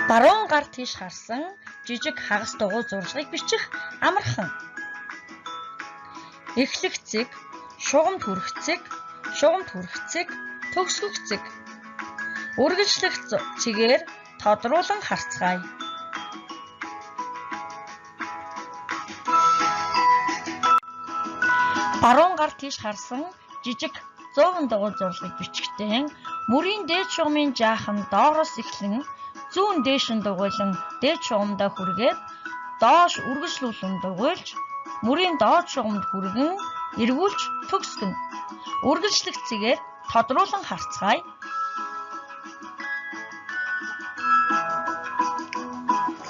Баруун гар тийш харсан жижиг хагас дугуй зуршлагыг бичих амархан. Эхлэх цэг, шугамд хүрэх цэг, шугамд хүрэх цэг, төгсгөх цэг. Үргэлжлэх цэгээр тодруулан харцгаая. Баруун гар тийш харсан жижиг 100 дугуй зуршлагыг бичихтэй мөрийн дээд шугамын жаахан доороос эхлэн зүүн дээшин дугуйлан дээд шугамдаа хүргээд доош үргэлжлүүлэн дугуйлж мөрийн доод шугамд хүргэн эргүүлж төгсгөнө. Үргэлжлэх цэгээр тодруулан харцгаая.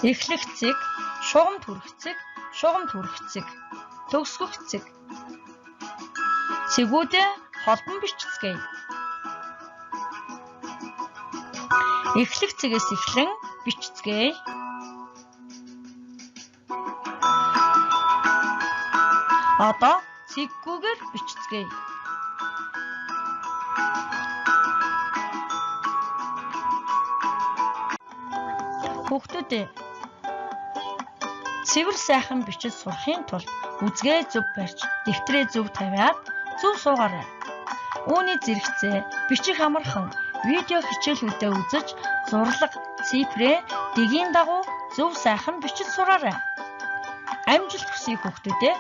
Эхлэх цэг, шугамд хүрэх цэг, шугамд хүрэх цэг, төгсгөх цэг. Цэгүүдээ холбон бичцгээе. Эхлэх цэгээс эхлэн бичцгээе. Одоо цэггүйгээр бичцгээе. Хүүхдүүдээ цэвэр сайхан бичиж сурахын тулд үзгээ зөв барьж, дэвтрээ зөв тавиад зөв суугаарай. Үүний зэрэгцээ бичих амархан видео хичээлүүдээ үзэж, зурлага, цифрээ дэгийн дагуу зөв сайхан бичиж сураарай. Амжилт хүсье хүүхдүүдээ.